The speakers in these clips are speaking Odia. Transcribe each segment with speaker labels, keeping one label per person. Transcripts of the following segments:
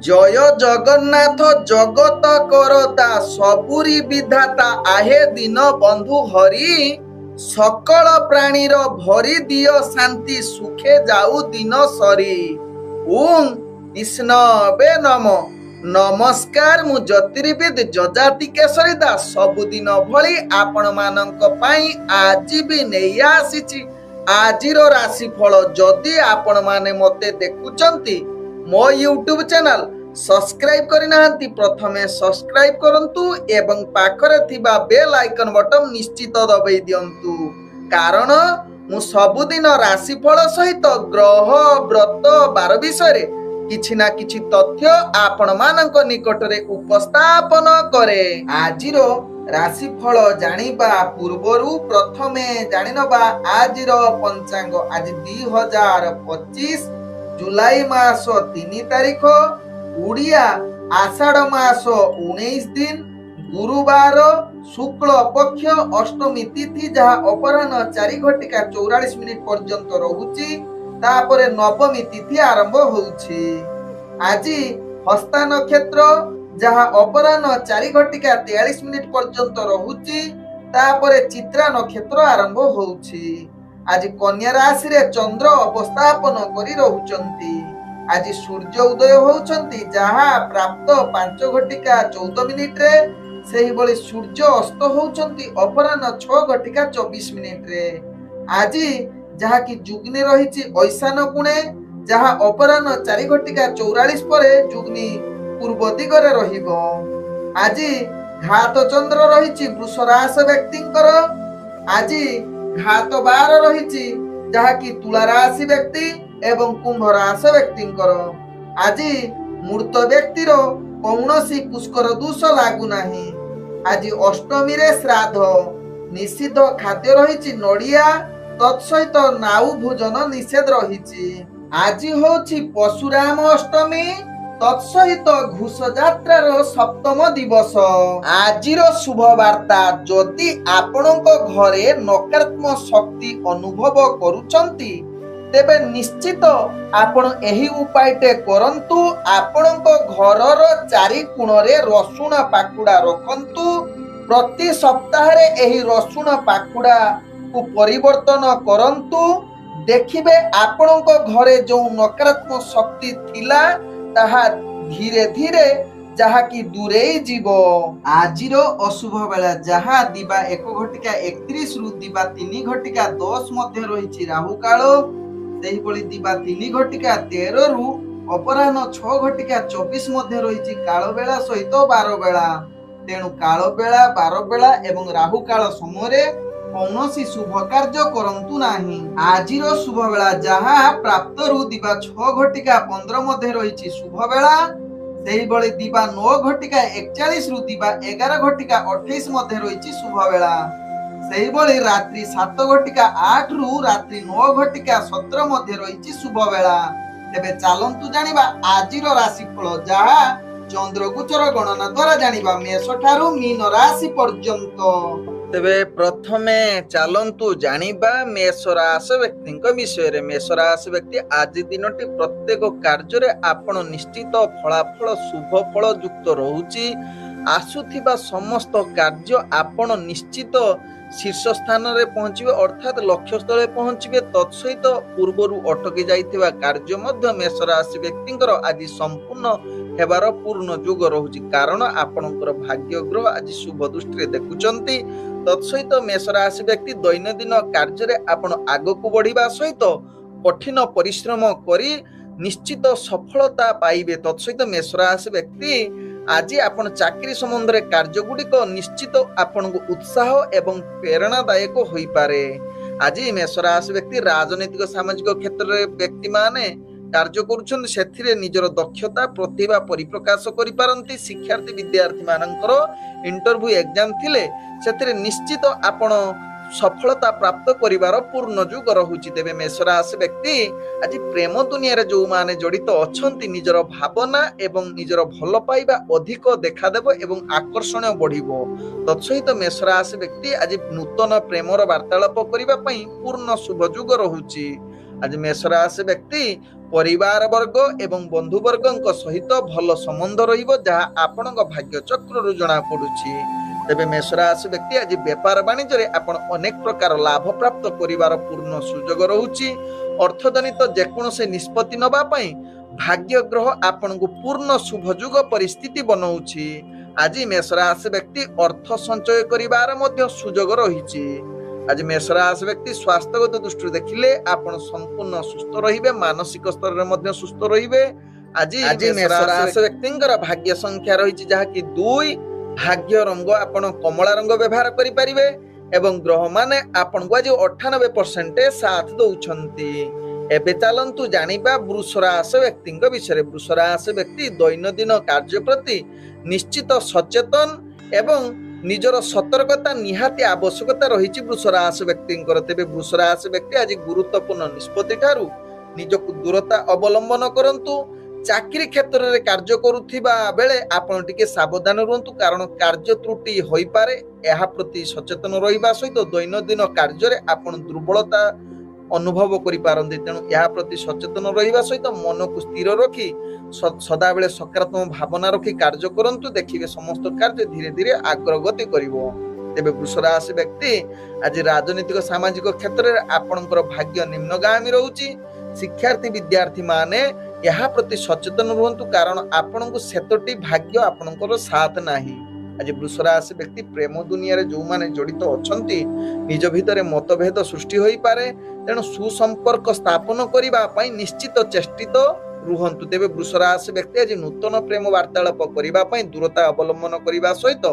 Speaker 1: জয় জগন্নাথ জগত করতা সবুরি বিধাতা আহে দিন বন্ধু হরি সকল প্রাণীর ভরি দিও শান্তি সুখে যাও দিন সরি। ওಂ বিষ্ণবে নম। নমস্କାର, ମୁଁ ଜ୍ୟୋତିର୍ବିଦ ଯଜାତି କେଶରୀ ଦାସ ସବୁଦିନ ଭଳି ଆପଣ ମାନଙ୍କ ପାଇଁ ଆଜି ବି ନେଇ ଆସିଛି ଆଜିର ରାଶିଫଳ। ଯଦି ଆପଣ ମାନେ ମତେ ଦେଖୁଛନ୍ତି ମୋ ୟୁଟ୍ୟୁବ ଚ୍ୟାନେଲ ସବସ୍କ୍ରାଇବ କରିନାହାନ୍ତି ପ୍ରଥମେ ସବସ୍କ୍ରାଇବ କରନ୍ତୁ ଏବଂ ପାଖରେ ଥିବା ବେଲ ଆଇକନ ବଟନ ନିଶ୍ଚିତ ଦବାଇ ଦିଅନ୍ତୁ, କାରଣ ମୁଁ ସବୁଦିନ ରାଶିଫଳ ସହିତ ଗ୍ରହ ବ୍ରତ ବାର ବିଷୟରେ କିଛି ନା କିଛି ତଥ୍ୟ ଆପଣ ମାନଙ୍କ ନିକଟରେ ଉପସ୍ଥାପନ କରେ। ଆଜିର ରାଶିଫଳ ଜାଣିବା ପୂର୍ବରୁ ପ୍ରଥମେ ଜାଣିନବା ଆଜିର ପଞ୍ଚାଙ୍ଗ। ଆଜି 2025 ଜୁଲାଇ ମାସ 3 ତାରିଖ, ଓଡ଼ିଆ ଆଷାଢ଼ ମାସ 19 ଦିନ, ଗୁରୁବାର, ଶୁକ୍ଳ ପକ୍ଷ, ଅଷ୍ଟମୀ ତିଥି ଯାହା ଅପରାହ୍ନ 4:44 ପର୍ଯ୍ୟନ୍ତ ରହୁଛି। ତାପରେ ନବମୀ ତିଥି ଆରମ୍ଭ ହେଉଛି। ଆଜି ହସ୍ତା ନକ୍ଷତ୍ର ଯାହା ଅପରାହ୍ନ 4:43 ପର୍ଯ୍ୟନ୍ତ ରହୁଛି। ତାପରେ ଚିତ୍ରା ନକ୍ଷତ୍ର ଆରମ୍ଭ ହେଉଛି। ଆଜି କନ୍ୟା ରାଶିରେ ଚନ୍ଦ୍ର ଅବସ୍ଥାପନ କରି ରହୁଛନ୍ତି। ଆଜି ସୂର୍ଯ୍ୟ ଉଦୟ ହେଉଛନ୍ତି ଯାହା ପ୍ରାପ୍ତ 5:14 ସେହିଭଳି ସୂର୍ଯ୍ୟ ଅସ୍ତ ହେଉଛନ୍ତି ଅପରାହ୍ନ 6:24। ଆଜି ଯାହାକି ଯୁଗ୍ନି ରହିଛି ଐଶାନ କୋଣେ, ଯାହା ଅପରାହ୍ନ 4:44 ପରେ ଯୁଗ୍ନି ପୂର୍ବ ଦିଗରେ ରହିବ। ଆଜି ଘାତ ଚନ୍ଦ୍ର ରହିଛି ବୃଷ ରାଶି ବ୍ୟକ୍ତିଙ୍କର। ଆଜି ଘାତ ବାର ରହିଛି ଯାହାକି ତୁଳା ରାଶି ବ୍ୟକ୍ତି ଏବଂ କୁମ୍ଭ ରାଶି ବ୍ୟକ୍ତିଙ୍କର। ଆଜି ମୃତ ବ୍ୟକ୍ତିର କୌଣସି ପୁଷ୍କର ଦୋଷ ଲାଗୁନାହିଁ। ଆଜି ଅଷ୍ଟମୀରେ ଶ୍ରାଦ୍ଧ। ନିଷିଦ୍ଧ ଖାଦ୍ୟ ରହିଛି ନଡ଼ିଆ, ତତ୍ସହିତ ନାଉ ଭୋଜନ ନିଷେଧ ରହିଛି। ଆଜି ହେଉଛି ପଶୁରାମ ଅଷ୍ଟମୀ, ତତ୍ସହିତ ଘୋଷ ଯାତ୍ରାର ସପ୍ତମ ଦିବସ। ଆଜିର ଶୁଭ ବାର୍ତ୍ତା, ଯଦି ଆପଣଙ୍କ ଘରେ ନକାରାତ୍ମକ ଶକ୍ତି ଅନୁଭବ କରୁଛନ୍ତି ତେବେ ନିଶ୍ଚିତ ଆପଣ ଏହି ଉପାୟଟେ କରନ୍ତୁ। ଆପଣଙ୍କ ଘରର ଚାରି କୋଣରେ ରସୁଣ ପାଖୁଡା ରଖନ୍ତୁ। ପ୍ରତି ସପ୍ତାହରେ ଏହି ରସୁଣ ପାଖୁଡାକୁ ପରିବର୍ତ୍ତନ କରନ୍ତୁ। ଦେଖିବେ ଆପଣଙ୍କ ଘରେ ଯେଉଁ ନକାରାତ୍ମକ ଶକ୍ତି ଥିଲା ତାହା ଧୀରେ ଧୀରେ ଯାହାକି ଦୂରେଇ ଯିବ। ଆଜିର ଅଶୁଭ ବେଳା ଯାହା ଦିବା 1:31 ରୁ ଦିବା 3:10 ମଧ୍ୟ ରହିଛି ରାହୁ କାଳ। ସେହିଭଳି ଦିବା 3:13 ରୁ ଅପରାହ୍ନ 6:24 ମଧ୍ୟ ରହିଛି କାଳ ବେଳା ସହିତ ବାର ବେଳା। ତେଣୁ କାଳ ବେଳା, ବାର ବେଳା ଏବଂ ରାହୁ କାଳ ସମୟରେ କୌଣସି ଶୁଭ କାର୍ଯ୍ୟ କରନ୍ତୁ ନାହିଁ। ଆଜିର ଶୁଭ ବେଳା ଯାହା ପ୍ରାପ୍ତରୁ ଦିବା 6:15 ମଧ୍ୟ ରହିଛି ଶୁଭ ବେଳା। ସେହିଭଳି ଦିବା 9:41 ରୁ ଦିବା 11:28 ମଧ୍ୟ ରହିଛି ଶୁଭ ବେଳା। ସେହିଭଳି ରାତ୍ରି 7:08 ରୁ ରାତ୍ରି 9:17 ମଧ୍ୟ ରହିଛି ଶୁଭ ବେଳା। ତେବେ ଚାଲନ୍ତୁ ଜାଣିବା ଆଜିର ରାଶିଫଳ ଯାହା ଚନ୍ଦ୍ରଗୋଚର ଗଣନା ଦ୍ୱାରା ଜାଣିବା ମେଷ ଠାରୁ ମୀନ ରାଶି ପର୍ଯ୍ୟନ୍ତ। ତେବେ ପ୍ରଥମେ ଚାଲନ୍ତୁ ଜାଣିବା ମେଷ ରାଶି ବ୍ୟକ୍ତିଙ୍କ ବିଷୟରେ। ମେଷ ରାଶି ବ୍ୟକ୍ତି ଆଜି ଦିନଟି ପ୍ରତ୍ୟେକ କାର୍ଯ୍ୟରେ ଆପଣ ନିଶ୍ଚିତ ଫଳାଫଳ ଶୁଭ ଫଳ ଯୁକ୍ତ ରହୁଛି। ଆସୁଥିବା ସମସ୍ତ କାର୍ଯ୍ୟ ଆପଣ ନିଶ୍ଚିତ ଶୀର୍ଷ ସ୍ଥାନରେ ପହଞ୍ଚିବେ, ଅର୍ଥାତ୍ ଲକ୍ଷ୍ୟସ୍ଥଳରେ ପହଞ୍ଚିବେ। ତତ୍ସହିତ ପୂର୍ବରୁ ଅଟକି ଯାଇଥିବା କାର୍ଯ୍ୟ ମଧ୍ୟ ମେଷ ରାଶି ବ୍ୟକ୍ତିଙ୍କର ଆଜି ସମ୍ପୂର୍ଣ୍ଣ ହେବାର ପୂର୍ଣ୍ଣ ଯୋଗ ରହୁଛି, କାରଣ ଆପଣଙ୍କର ଭାଗ୍ୟ ଗ୍ରହ ଆଜି ଶୁଭ ଦୃଷ୍ଟିରେ ଦେଖୁଛନ୍ତି। ତତ୍ସହିତ ମେଷ ରାଶି ବ୍ୟକ୍ତି ଦୈନନ୍ଦିନ କାର୍ଯ୍ୟରେ ଆପଣ ଆଗକୁ ବଢିବା ସହିତ କଠିନ ପରିଶ୍ରମ କରି ନିଶ୍ଚିତ ସଫଳତା ପାଇବେ। ତତ୍ସହିତ ମେଷ ରାଶି ବ୍ୟକ୍ତି ଆଜି ଆପଣ ଚାକିରି ସମ୍ବନ୍ଧରେ କାର୍ଯ୍ୟଗୁଡ଼ିକ ନିଶ୍ଚିତ ଆପଣଙ୍କୁ ଉତ୍ସାହ ଏବଂ ପ୍ରେରଣାଦାୟକ ହୋଇପାରେ। ଆଜି ମେଷ ରାଶି ବ୍ୟକ୍ତି ରାଜନୈତିକ ସାମାଜିକ କ୍ଷେତ୍ରରେ ବ୍ୟକ୍ତିମାନେ କାର୍ଯ୍ୟ କରୁଛନ୍ତି, ସେଥିରେ ନିଜର ଦକ୍ଷତା ପ୍ରତିଭା ପରିପ୍ରକାଶ କରିପାରନ୍ତି। ଶିକ୍ଷାର୍ଥୀ ବିଦ୍ୟାର୍ଥୀ ମାନଙ୍କର ଇଣ୍ଟରଭ୍ୟୁ ଏକ୍ଜାମ ଥିଲେ ସେଥିରେ ନିଶ୍ଚିତ ଆପଣ ସଫଳତା ପ୍ରାପ୍ତ କରିବାର ପୂର୍ଣ୍ଣ ଯୁଗ ରହୁଛି। ତେବେ ମେଷ ରାଶି ବ୍ୟକ୍ତି ଆଜି ପ୍ରେମ ଦୁନିଆରେ ଯେଉଁମାନେ ଜଡ଼ିତ ଅଛନ୍ତି ନିଜର ଭାବନା ଏବଂ ନିଜର ଭଲ ପାଇବା ଅଧିକ ଦେଖାଦେବ ଏବଂ ଆକର୍ଷଣୀୟ ବଢିବ। ତତ୍ସହିତ ମେଷ ରାଶି ବ୍ୟକ୍ତି ଆଜି ନୂତନ ପ୍ରେମର ବାର୍ତ୍ତାଳାପ କରିବା ପାଇଁ ପୂର୍ଣ୍ଣ ଶୁଭ ଯୁଗ ରହୁଛି। आज मेष राशि व्यक्ति परिवार वर्ग एवं बंधु वर्ग सहित भल संबंध रहिबो जहा आपणक भाग्य चक्रु जना पडुछि। तेबे मेष राशि व्यक्ति आज व्यापार वाणिज्य रे आपण अनेक प्रकार लाभ प्राप्त करिवार पूर्ण सुजोग रहुछि। अर्थजनित जेकोनोसी निष्पत्ति नबा पई भाग्य ग्रह आपण को पूर्ण शुभजुग परिस्थिति बनाउछि। आज मेष राशि व्यक्ति अर्थ संचय करिवार मध्य सुजोग रहिछि। आज मेष राशि व्यक्ति स्वास्थ्यगत दृष्टि देखिले आपण संपूर्ण सुस्थ रहिबे, मानसिक स्तर रे मध्य सुस्थ रहिबे। आज मेष राशि व्यक्तिंकर भाग्य संख्या रहिछि जहा कि 2। भाग्य रंग आपण कमला रंग व्यवहार करि परिबे एवं ग्रह माने आपण को आज 98% साथ दउछंती। एबे चलंतु जानिबा वृष राशि व्यक्तिंक विषय। वृष राशि व्यक्ति दैनंदिन कार्य प्रति निश्चित सचेतन एवं निजर सतर्कता निहाती आवश्यकता रहिछि वृष राशि व्यक्तिंकर। तेबे वृष राशि व्यक्ति आज गुरुत्वपूर्ण निष्पत्ति ठारू निजकु दूरता अवलंबन करंतु। चाकरी क्षेत्र में कार्य करुथिबा बेले आपण टिके सावधान रुहंतु कारण कार्य त्रुटि होई पारे। एहा प्रति सचेतन रहिबा सहित दैनंदिन कार्य रे आपण दुर्बलता अनुभव करि पारंती। तेणु एहा प्रति सचेतन रहिबा सहित मन को स्थिर रखी सदा बेले सकारात्मक भावना रखी कार्य करंतु। देखिबे समस्त कार्य धीरे धीरे अग्रगति करिवो। तेबे वृष राशि व्यक्ति आज राजनीतिक सामाजिक क्षेत्र में आपणकर भाग्य निम्नगामी रहुछि। शिक्षार्थी विद्यार्थी माने यहाँ प्रति सचेतन रुहंतु कारण आपण को सेतोटी भाग्य आपणकर साथ नाही। आज वृष राशि व्यक्ति प्रेम दुनिया रे जो माने जड़ित अछंती निज भितरे मतभेद सृष्टि होई पारे। तेणु सुसंपर्क स्थापन करिबा पई निश्चित चेष्टित रुहंतु। तेबे वृष राशि व्यक्ति आज नूतन प्रेम वार्तालाप करिबा पई दूरता अवलंबन करिबा सहित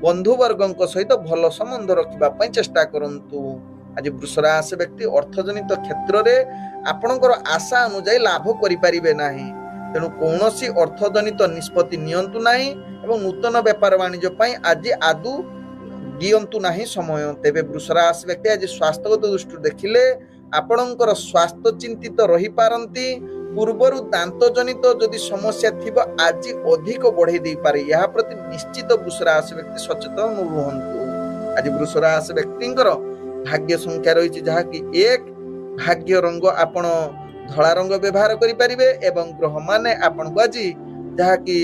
Speaker 1: बंधु वर्गक सहित भल संबंध रखिबा पई चेष्टा करंतु। आज वृष राशि व्यक्ति अर्थजनित क्षेत्र में आपणकर आशा अनुसार लाभ करि परिबे नाही। तेणु कौनसी अर्थजनित निष्पत्ति नियंतु नाही एवं नूतन व्यापार वाणिज्य पई आज आदु दियंतु नाही समय। तेबे वृष राशि व्यक्ति आज स्वास्थ्यगत दृष्टि देखिले आपणकर स्वास्थ्य चिंतित रही पारंती। पूर्वरु दांत जनित जदि समस्या थिबा आज अधिक बढ़ाई दे पारे। यह प्रति निश्चित वृष राशि व्यक्ति सचेतन रुहंतु। आज वृष राशि व्यक्तिंकर भाग्य संख्या रही जहा कि 1। भाग्य रंग आपण धला रंग व्यवहार करि परिबे एवं ग्रह माने आपण को आज जहा कि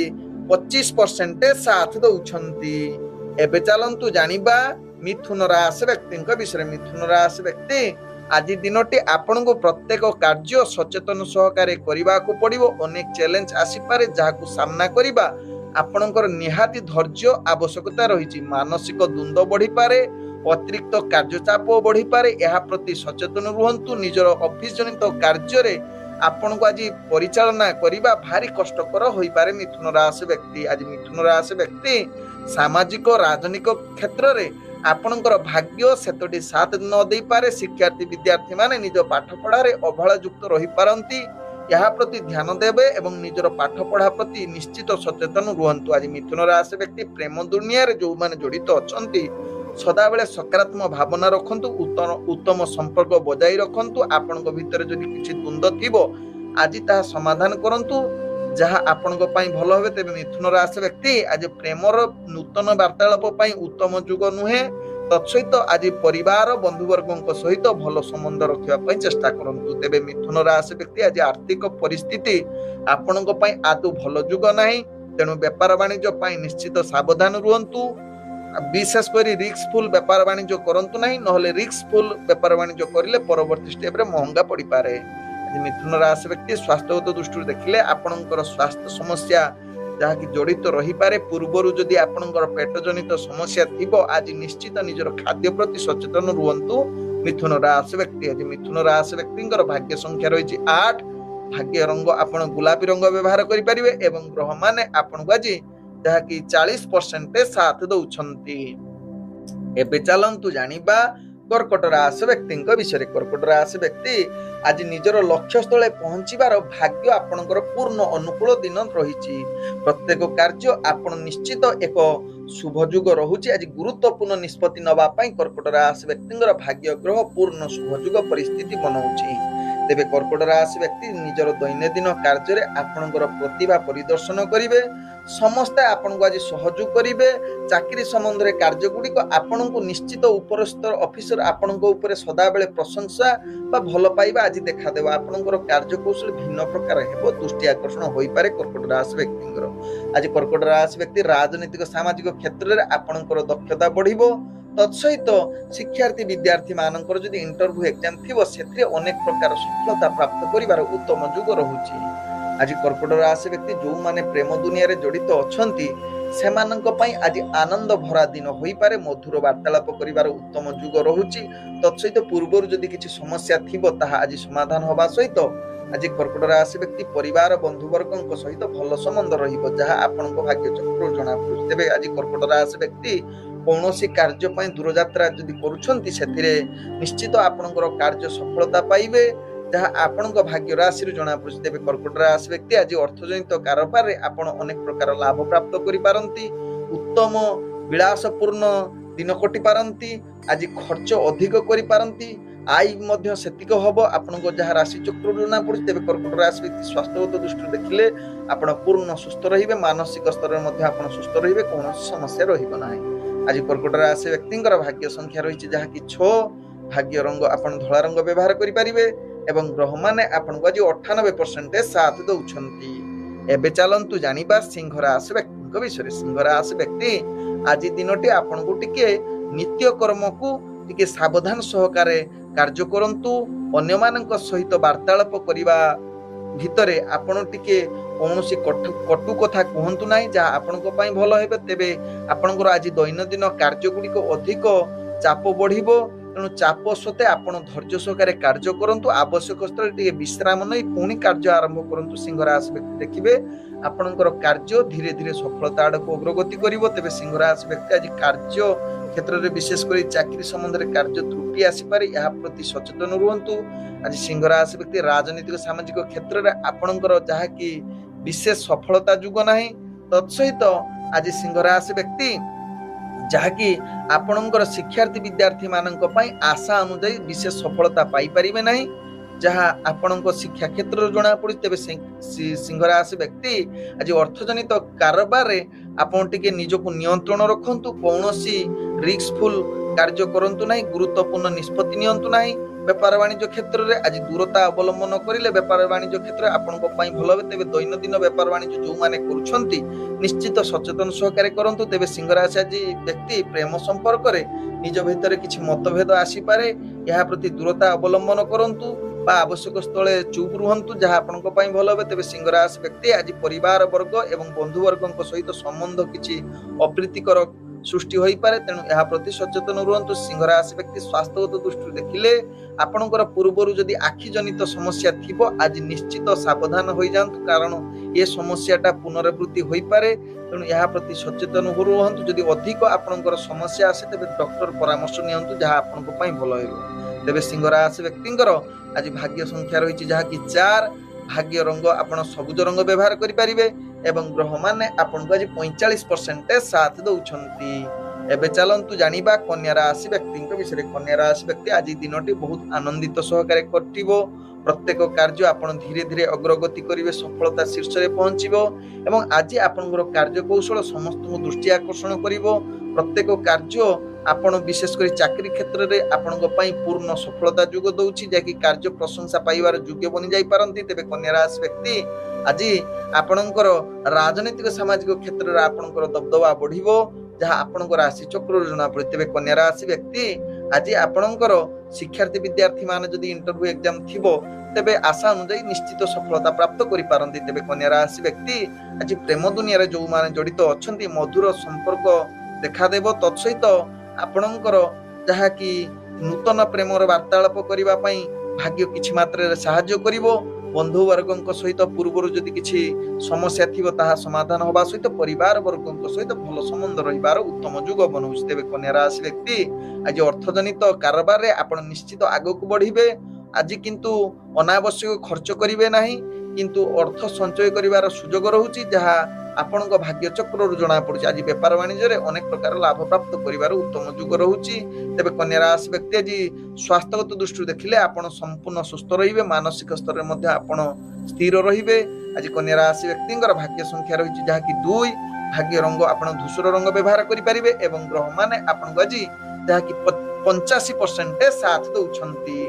Speaker 1: 25% साथ दउछंती। एबे चलंतु जानिबा मिथुन राशि व्यक्तिंक विषय। मिथुन राशि व्यक्ति आज दिनटी आपण को प्रत्येक कार्य सचेतन सहकारे करिबा को पड़िबो। अनेक चैलेंज आसी पारे जाहाकु सामना करिबा आपणकर निहाती धैर्य आवश्यकता रहिछि। मानसिक द्वंद्व बढ़ी पारे, अतिरिक्त कार्यचाप बढ़ी पारे। यह प्रति सचेतन रुहंतु। निजर ऑफिस जनित कार्य रे आपण को आज परिचालना करिबा भारी कष्टकर होई पारे मिथुन राशि व्यक्ति। आज मिथुन राशि व्यक्ति सामाजिक राजनीतिक क्षेत्र रे आपणकर भाग्य सेतोटी साथ न दे पारे। शिक्षार्थी विद्यार्थी माने निज पाठ पढ़ा रे अवहेला युक्त रही पारंती। यह प्रति ध्यान देबे एवं निजर पाठ पढ़ा प्रति निश्चित सचेतन रुहंतु। आज मिथुन राशि व्यक्ति प्रेम दुनिया रे जो माने जड़ित अछंती सदा बेले सकारात्मक भावना रखंतु। उत्तम संपर्क बजाई रखंतु। आपनक भितर जदि किछि द्वंद्व थिबो आज ता समाधान करंतु जहा आपनक पई भलो होबे। तेबे मिथुन राशि व्यक्ति आज प्रेमर नूतन वार्तालाप पई उत्तम जुग नुहे। तत्सहित आज परिवार बंधु वर्गक सहित भलो संबंध रखिबा पई चेष्टा करंतु। तेबे मिथुन राशि व्यक्ति आज आर्थिक परिस्थिति आपनक पई आदौ भलो जुग नाही। तेणु व्यापार वाणिज्य पई निश्चित सावधान रुहंतु। विशेषकर रिस्कफुल व्यापार वाणिज्य करंतु नहीं, नहले रिस्कफुल व्यापार वाणिज्य करिले परवर्ती स्टेप रे महंगा पड़ी पारे। आज मिथुन राशि व्यक्ति स्वास्थ्यगत दृष्टि देखिले आपणकर स्वास्थ्य समस्या जहा कि जड़ित रही पारे। पूर्वरु जदि आपणकर पेट जनित समस्या थिबो आज निश्चित निजर खाद्य प्रति सचेतन रुहंतु मिथुन राशि व्यक्ति। आज मिथुन राशि व्यक्तिंकर भाग्य संख्या रही 8। भाग्य रंग आपण गुलाबी रंग व्यवहार करि परिबे एवं ग्रह माने आपण को आज जहा कि 40% साथ दउछंती। एबे चलंतु जानिबा कर्कट राशि व्यक्तिंक विषय। कर्कट राशि व्यक्ति आज निजर लक्ष्य स्थले पहुंचीबार भाग्य आपणकर पूर्ण अनुकूल दिन रहिछि। प्रत्येक कार्य आपण निश्चित एक शुभ जुग रहुछि। आज गुरुत्वपूर्ण निष्पत्ति नबा पई कर्कट राशि व्यक्तिंकर भाग्य ग्रह पूर्ण शुभ जुग परिस्थिति बनाउछि। ତେବେ କର୍କଟ ରାଶି ବ୍ୟକ୍ତି ନିଜର ଦୈନନ୍ଦିନ କାର୍ଯ୍ୟରେ ଆପଣଙ୍କର ପ୍ରତିଭା ପରିଦର୍ଶନ କରିବେ। ସମସ୍ତେ ଆପଣଙ୍କୁ ଆଜି ସହଯୋଗ କରିବେ। ଚାକିରି ସମ୍ବନ୍ଧରେ କାର୍ଯ୍ୟଗୁଡ଼ିକ ଆପଣଙ୍କୁ ନିଶ୍ଚିତ ଉପରସ୍ଥ ଅଫିସର ଆପଣଙ୍କ ଉପରେ ସଦାବେଳେ ପ୍ରଶଂସା ବା ଭଲ ପାଇବା ଆଜି ଦେଖାଦେବ। ଆପଣଙ୍କର କାର୍ଯ୍ୟକୌଶଳ ଭିନ୍ନ ପ୍ରକାର ହେବ, ଦୃଷ୍ଟି ଆକର୍ଷଣ ହୋଇପାରେ କର୍କଟ ରାଶି ବ୍ୟକ୍ତିଙ୍କର। ଆଜି କର୍କଟ ରାଶି ବ୍ୟକ୍ତି ରାଜନୈତିକ ସାମାଜିକ କ୍ଷେତ୍ରରେ ଆପଣଙ୍କର ଦକ୍ଷତା ବଢ଼ିବ। ତତ୍ସହିତ ଶିକ୍ଷାର୍ଥୀ ବିଦ୍ୟାର୍ଥୀ ମାନଙ୍କର ଯଦି ଇଣ୍ଟରଭ୍ୟୁ ଏକ୍ଜାମ ଥିବ ସେଥିରେ ଅନେକ ପ୍ରକାର ସଫଳତା ପ୍ରାପ୍ତ କରିବାର ଉତ୍ତମ ଯୋଗ ରହୁଛି। ଆଜି କର୍କଟ ରାଶି ବ୍ୟକ୍ତି ଯେଉଁମାନେ ପ୍ରେମ ଦୁନିଆରେ ଜଡ଼ିତ ଅଛନ୍ତି ସେମାନଙ୍କ ପାଇଁ ଆଜି ଆନନ୍ଦ ଭରା ଦିନ ହୋଇପାରେ। ମଧୁର ବାର୍ତ୍ତାଳାପ କରିବାର ଉତ୍ତମ ଯୋଗ ରହୁଛି। ତତ୍ସହିତ ପୂର୍ବରୁ ଯଦି କିଛି ସମସ୍ୟା ଥିବ ତାହା ଆଜି ସମାଧାନ ହେବା ସହିତ ଆଜି କର୍କଟ ରାଶି ବ୍ୟକ୍ତି ପରିବାର ବନ୍ଧୁବର୍ଗଙ୍କ ସହିତ ଭଲ ସମ୍ବନ୍ଧ ରହିବ, ଯାହା ଆପଣଙ୍କ ଭାଗ୍ୟ ଚକ୍ରରୁ ଜଣାପଡ଼ୁଛି। ତେବେ ଆଜି କର୍କଟ ରାଶି ବ୍ୟକ୍ତି କୌଣସି କାର୍ଯ୍ୟ ପାଇଁ ଦୂରଯାତ୍ରା ଯଦି କରୁଛନ୍ତି ସେଥିରେ ନିଶ୍ଚିତ ଆପଣଙ୍କର କାର୍ଯ୍ୟ ସଫଳତା ପାଇବେ, ଯାହା ଆପଣଙ୍କ ଭାଗ୍ୟ ରାଶିରୁ ଜଣାପଡ଼ୁଛି। ତେବେ କର୍କଟ ରାଶି ବ୍ୟକ୍ତି ଆଜି ଅର୍ଥଜନିତ କାରବାରରେ ଆପଣ ଅନେକ ପ୍ରକାର ଲାଭ ପ୍ରାପ୍ତ କରିପାରନ୍ତି। ଉତ୍ତମ ବିଳାସପୂର୍ଣ୍ଣ ଦିନ କଟିପାରନ୍ତି। ଆଜି ଖର୍ଚ୍ଚ ଅଧିକ କରିପାରନ୍ତି, ଆୟ ମଧ୍ୟ ସେତିକ ହବ ଆପଣଙ୍କ ଯାହା ରାଶି ଚକ୍ରରୁ ଜଣାପଡ଼ୁଛି। ତେବେ କର୍କଟ ରାଶି ବ୍ୟକ୍ତି ସ୍ୱାସ୍ଥ୍ୟଗତ ଦୃଷ୍ଟିରୁ ଦେଖିଲେ ଆପଣ ପୂର୍ଣ୍ଣ ସୁସ୍ଥ ରହିବେ। ମାନସିକ ସ୍ତରରେ ମଧ୍ୟ ଆପଣ ସୁସ୍ଥ ରହିବେ, କୌଣସି ସମସ୍ୟା ରହିବ ନାହିଁ। ଆଜି କର୍କଟ ରାଶି ବ୍ୟକ୍ତିଙ୍କର ଭାଗ୍ୟ ସଂଖ୍ୟା ରହିଛି ଯାହାକି 6। ଭାଗ୍ୟ ରଙ୍ଗ ଆପଣ ଧଳା ରଙ୍ଗ ବ୍ୟବହାର କରିପାରିବେ ଏବଂ ଗ୍ରହମାନେ ଆପଣଙ୍କୁ ଆଜି 98% ସାଥ ଦଉଛନ୍ତି। ଏବେ ଚାଲନ୍ତୁ ଜାଣିବା ସିଂହ ରାଶି ବ୍ୟକ୍ତିଙ୍କ ବିଷୟରେ। ସିଂହ ରାଶି ବ୍ୟକ୍ତି ଆଜି ଦିନଟି ଆପଣଙ୍କୁ ଟିକେ ନିତ୍ୟକର୍ମକୁ ଟିକେ ସାବଧାନ ସହକାରେ କାର୍ଯ୍ୟ କରନ୍ତୁ। ଅନ୍ୟମାନଙ୍କ ସହିତ ବାର୍ତ୍ତାଳାପ କରିବା ଭିତରେ ଆପଣ ଟିକେ କୌଣସି କଟୁ କଥା କୁହନ୍ତୁ ନାହିଁ, ଯାହା ଆପଣଙ୍କ ପାଇଁ ଭଲ ହେବ। ତେବେ ଆପଣଙ୍କର ଆଜି ଦୈନନ୍ଦିନ କାର୍ଯ୍ୟଗୁଡ଼ିକ ଅଧିକ ଚାପ ବଢ଼ିବ, ତେଣୁ ଚାପ ସତ୍ତ୍ୱେ ଆପଣ ଧୈର୍ଯ୍ୟ ସହକାରେ କାର୍ଯ୍ୟ କରନ୍ତୁ। ଆବଶ୍ୟକ ସ୍ଥଳେ ଟିକେ ବିଶ୍ରାମ ନେଇ ପୁଣି କାର୍ଯ୍ୟ ଆରମ୍ଭ କରନ୍ତୁ। ସିଂହ ରାଶି ବ୍ୟକ୍ତି ଦେଖିବେ ଆପଣଙ୍କର କାର୍ଯ୍ୟ ଧୀରେ ଧୀରେ ସଫଳତା ଆଡ଼କୁ ଅଗ୍ରଗତି କରିବ। ତେବେ ସିଂହ ରାଶି ବ୍ୟକ୍ତି ଆଜି କାର୍ଯ୍ୟ କ୍ଷେତ୍ରରେ ବିଶେଷ କରି ଚାକିରି ସମ୍ବନ୍ଧରେ କାର୍ଯ୍ୟ ତ୍ରୁଟି ଆସିପାରେ, ଏହା ପ୍ରତି ସଚେତନ ରୁହନ୍ତୁ। ଆଜି ସିଂହ ରାଶି ବ୍ୟକ୍ତି ରାଜନୈତିକ ସାମାଜିକ କ୍ଷେତ୍ରରେ ଆପଣଙ୍କର ଯାହାକି ବିଶେଷ ସଫଳତା ଯୁଗ ନାହିଁ। ତତ୍ସହିତ ଆଜି ସିଂହ ରାଶି ବ୍ୟକ୍ତି ଯାହାକି ଆପଣଙ୍କର ଶିକ୍ଷାର୍ଥୀ ବିଦ୍ୟାର୍ଥୀ ମାନଙ୍କ ପାଇଁ ଆଶା ଅନୁଯାୟୀ ବିଶେଷ ସଫଳତା ପାଇପାରିବେ ନାହିଁ, ଯାହା ଆପଣଙ୍କ ଶିକ୍ଷା କ୍ଷେତ୍ରରେ ଜଣାପଡ଼ୁଛି। ତେବେ ସିଂହ ରାଶି ବ୍ୟକ୍ତି ଆଜି ଅର୍ଥଜନିତ କାରବାରରେ ଆପଣ ଟିକେ ନିଜକୁ ନିୟନ୍ତ୍ରଣ ରଖନ୍ତୁ। କୌଣସି ରିସ୍କଫୁଲ କାର୍ଯ୍ୟ କରନ୍ତୁ ନାହିଁ, ଗୁରୁତ୍ୱପୂର୍ଣ୍ଣ ନିଷ୍ପତ୍ତି ନିଅନ୍ତୁ ନାହିଁ। ବେପାର ବାଣିଜ୍ୟ କ୍ଷେତ୍ରରେ ଆଜି ଦୂରତା ଅବଲମ୍ବନ କରିଲେ ବେପାର ବାଣିଜ୍ୟ କ୍ଷେତ୍ରରେ ଆପଣଙ୍କ ପାଇଁ ଭଲ ହେବ। ତେବେ ଦୈନନ୍ଦିନ ବେପାର ବାଣିଜ୍ୟ ଯେଉଁମାନେ କରୁଛନ୍ତି ନିଶ୍ଚିତ ସଚେତନ ସହକାରେ କରନ୍ତୁ। ତେବେ ସିଂହ ରାଶି ଆଜି ବ୍ୟକ୍ତି ପ୍ରେମ ସମ୍ପର୍କରେ ନିଜ ଭିତରେ କିଛି ମତଭେଦ ଆସିପାରେ, ଏହା ପ୍ରତି ଦୂରତା ଅବଲମ୍ବନ କରନ୍ତୁ ବା ଆବଶ୍ୟକ ସ୍ଥଳେ ଚୁପ୍ ରୁହନ୍ତୁ, ଯାହା ଆପଣଙ୍କ ପାଇଁ ଭଲ ହେବ। ତେବେ ସିଂହ ରାଶି ବ୍ୟକ୍ତି ଆଜି ପରିବାର ବର୍ଗ ଏବଂ ବନ୍ଧୁବର୍ଗଙ୍କ ସହିତ ସମ୍ବନ୍ଧ କିଛି ଅପ୍ରୀତିକର ସୃଷ୍ଟି ହୋଇପାରେ, ତେଣୁ ଏହା ପ୍ରତି ସଚେତନ ରୁହନ୍ତୁ। ସିଂହ ରାଶି ବ୍ୟକ୍ତି ସ୍ୱାସ୍ଥ୍ୟଗତ ଦୃଷ୍ଟିରୁ ଦେଖିଲେ ଆପଣଙ୍କର ପୂର୍ବରୁ ଯଦି ଆଖି ଜନିତ ସମସ୍ୟା ଥିବ ଆଜି ନିଶ୍ଚିତ ସାବଧାନ ହୋଇଯାଆନ୍ତୁ, କାରଣ ଏ ସମସ୍ୟାଟା ପୁନରାବୃତ୍ତି ହୋଇପାରେ, ତେଣୁ ଏହା ପ୍ରତି ସଚେତନ ରୁହନ୍ତୁ। ଯଦି ଅଧିକ ଆପଣଙ୍କର ସମସ୍ୟା ଆସେ ତେବେ ଡକ୍ଟର ପରାମର୍ଶ ନିଅନ୍ତୁ, ଯାହା ଆପଣଙ୍କ ପାଇଁ ଭଲ ହେବ। ତେବେ ସିଂହ ରାଶି ବ୍ୟକ୍ତିଙ୍କର ଆଜି ଭାଗ୍ୟ ସଂଖ୍ୟା ରହିଛି ଯାହାକି 4। ଭାଗ୍ୟ ରଙ୍ଗ ଆପଣ ସବୁଜ ରଙ୍ଗ ବ୍ୟବହାର କରିପାରିବେ ଏବଂ ଗ୍ରହମାନେ ଆପଣଙ୍କୁ ଆଜି 45% ସାଥ ଦଉଛନ୍ତି। ଏବେ ଚାଲନ୍ତୁ ଜାଣିବା କନ୍ୟା ରାଶି ବ୍ୟକ୍ତିଙ୍କ ବିଷୟରେ। କନ୍ୟା ରାଶି ବ୍ୟକ୍ତି ଆଜି ଦିନଟି ବହୁତ ଆନନ୍ଦିତ ସହକାରେ କଟିବ। ପ୍ରତ୍ୟେକ କାର୍ଯ୍ୟ ଆପଣ ଧୀରେ ଧୀରେ ଅଗ୍ରଗତି କରିବେ, ସଫଳତା ଶୀର୍ଷରେ ପହଞ୍ଚିବ ଏବଂ ଆଜି ଆପଣଙ୍କର କାର୍ଯ୍ୟକୌଶଳ ସମସ୍ତଙ୍କୁ ଦୃଷ୍ଟି ଆକର୍ଷଣ କରିବ। ପ୍ରତ୍ୟେକ କାର୍ଯ୍ୟ ଆପଣ ବିଶେଷ କରି ଚାକିରି କ୍ଷେତ୍ରରେ ଆପଣଙ୍କ ପାଇଁ ପୂର୍ଣ୍ଣ ସଫଳତା ଯୋଗ ଦଉଛି, ଯାହାକି କାର୍ଯ୍ୟ ପ୍ରଶଂସା ପାଇବାର ଯୋଗ୍ୟ ବନି ଯାଇପାରନ୍ତି। ତେବେ କନ୍ୟା ରାଶି ବ୍ୟକ୍ତି ଆଜି ଆପଣଙ୍କର ରାଜନୈତିକ ସାମାଜିକ କ୍ଷେତ୍ରରେ ଆପଣଙ୍କର ଦବଦବା ବଢିବ, ଯାହା ଆପଣଙ୍କ ରାଶି ଚକ୍ରରୁ ଜଣାପଡ଼େ। ତେବେ କନ୍ୟା ରାଶି ବ୍ୟକ୍ତି ଆଜି ଆପଣଙ୍କର ଶିକ୍ଷାର୍ଥୀ ବିଦ୍ୟାର୍ଥୀ ମାନେ ଯଦି ଇଣ୍ଟରଭ୍ୟୁ ଏକ୍ଜାମ ଥିବ ତେବେ ଆଶା ଅନୁଯାୟୀ ନିଶ୍ଚିତ ସଫଳତା ପ୍ରାପ୍ତ କରିପାରନ୍ତି। ତେବେ କନ୍ୟା ରାଶି ବ୍ୟକ୍ତି ଆଜି ପ୍ରେମ ଦୁନିଆରେ ଯେଉଁମାନେ ଜଡ଼ିତ ଅଛନ୍ତି ମଧୁର ସମ୍ପର୍କ ଦେଖାଦେବ। ତତ୍ସହିତ ଆପଣଙ୍କର ଯାହାକି ନୂତନ ପ୍ରେମର ବାର୍ତ୍ତାଳାପ କରିବା ପାଇଁ ଭାଗ୍ୟ କିଛି ମାତ୍ରାରେ ସାହାଯ୍ୟ କରିବ। ବନ୍ଧୁବର୍ଗଙ୍କ ସହିତ ପୂର୍ବରୁ ଯଦି କିଛି ସମସ୍ୟା ଥିବ ତାହା ସମାଧାନ ହେବା ସହିତ ପରିବାର ବର୍ଗଙ୍କ ସହିତ ଭଲ ସମ୍ବନ୍ଧ ରହିବାର ଉତ୍ତମ ଯୋଗ ବନଉଛି। ତେବେ କନ୍ୟା ରାଶି ବ୍ୟକ୍ତି ଆଜି ଅର୍ଥଜନିତ କାରବାରରେ ଆପଣ ନିଶ୍ଚିତ ଆଗକୁ ବଢିବେ। ଆଜି କିନ୍ତୁ ଅନାବଶ୍ୟକ ଖର୍ଚ୍ଚ କରିବେ ନାହିଁ, କିନ୍ତୁ ଅର୍ଥ ସଞ୍ଚୟ କରିବାର ସୁଯୋଗ ରହୁଛି, ଯାହା ଆପଣଙ୍କ ଭାଗ୍ୟ ଚକ୍ରରୁ ଜଣା ପଡୁଛି ଆଜି ବେପାର ବାଣିଜ୍ୟରେ ଅନେକ ପ୍ରକାର ଲାଭ ପ୍ରାପ୍ତ କରିବାର ଉତ୍ତମ ଯୁଗ ରହୁଛି। ତେବେ କନ୍ୟା ରାଶି ବ୍ୟକ୍ତି ଆଜି ସ୍ୱାସ୍ଥ୍ୟଗତ ଦୃଷ୍ଟିରୁ ଦେଖିଲେ ଆପଣ ସମ୍ପୂର୍ଣ୍ଣ ସୁସ୍ଥ ରହିବେ, ମାନସିକ ସ୍ତରରେ ମଧ୍ୟ ଆପଣ ସ୍ଥିର ରହିବେ। ଆଜି କନ୍ୟା ରାଶି ବ୍ୟକ୍ତିଙ୍କର ଭାଗ୍ୟ ସଂଖ୍ୟା ରହିଛି ଯାହାକି 2, ଭାଗ୍ୟ ରଙ୍ଗ ଆପଣ ଧୂସର ରଙ୍ଗ ବ୍ୟବହାର କରିପାରିବେ ଏବଂ ଗ୍ରହମାନେ ଆପଣଙ୍କୁ ଆଜି ଯାହାକି 85% ସାଥ ଦଉଛନ୍ତି।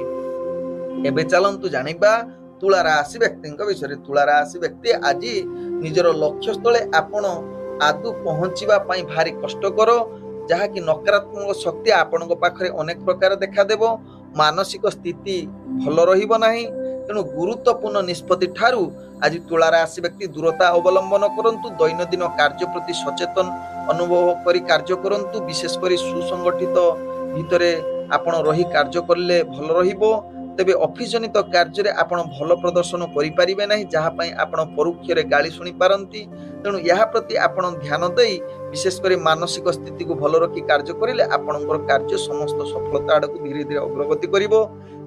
Speaker 1: ଏବେ ଚାଲନ୍ତୁ ଜାଣିବା ତୁଳା ରାଶି ବ୍ୟକ୍ତିଙ୍କ ବିଷୟରେ। ତୁଳା ରାଶି ବ୍ୟକ୍ତି ଆଜି ନିଜର ଲକ୍ଷ୍ୟ ସ୍ଥଳେ ଆପଣ ଆଦୌ ପହଞ୍ଚିବା ପାଇଁ ଭାରି କଷ୍ଟକର, ଯାହାକି ନକାରାତ୍ମକ ଶକ୍ତି ଆପଣଙ୍କ ପାଖରେ ଅନେକ ପ୍ରକାର ଦେଖାଦେବ। ମାନସିକ ସ୍ଥିତି ଭଲ ରହିବ ନାହିଁ। ତେଣୁ ଗୁରୁତ୍ୱପୂର୍ଣ୍ଣ ନିଷ୍ପତ୍ତି ଠାରୁ ଆଜି ତୁଳା ରାଶି ବ୍ୟକ୍ତି ଦୂରତା ଅବଲମ୍ବନ କରନ୍ତୁ। ଦୈନନ୍ଦିନ କାର୍ଯ୍ୟ ପ୍ରତି ସଚେତନ ଅନୁଭବ କରି କାର୍ଯ୍ୟ କରନ୍ତୁ। ବିଶେଷ କରି ସୁସଂଗଠିତ ଭିତରେ ଆପଣ ରହି କାର୍ଯ୍ୟ କଲେ ଭଲ ରହିବ। ତେବେ ଅଫିସ ଜନିତ କାର୍ଯ୍ୟରେ ଆପଣ ଭଲ ପ୍ରଦର୍ଶନ କରିପାରିବେ ନାହିଁ, ଯାହା ପାଇଁ ଆପଣ ପରୋକ୍ଷରେ ଗାଳି ଶୁଣିପାରନ୍ତି। ତେଣୁ ଏହା ପ୍ରତି ଆପଣ ଧ୍ୟାନ ଦେଇ ବିଶେଷ କରି ମାନସିକ ସ୍ଥିତିକୁ ଭଲ ରଖି କାର୍ଯ୍ୟ କରିଲେ ଆପଣଙ୍କର କାର୍ଯ୍ୟ ସମସ୍ତ ସଫଳତା ଆଡ଼କୁ ଧୀରେ ଧୀରେ ଅଗ୍ରଗତି କରିବ।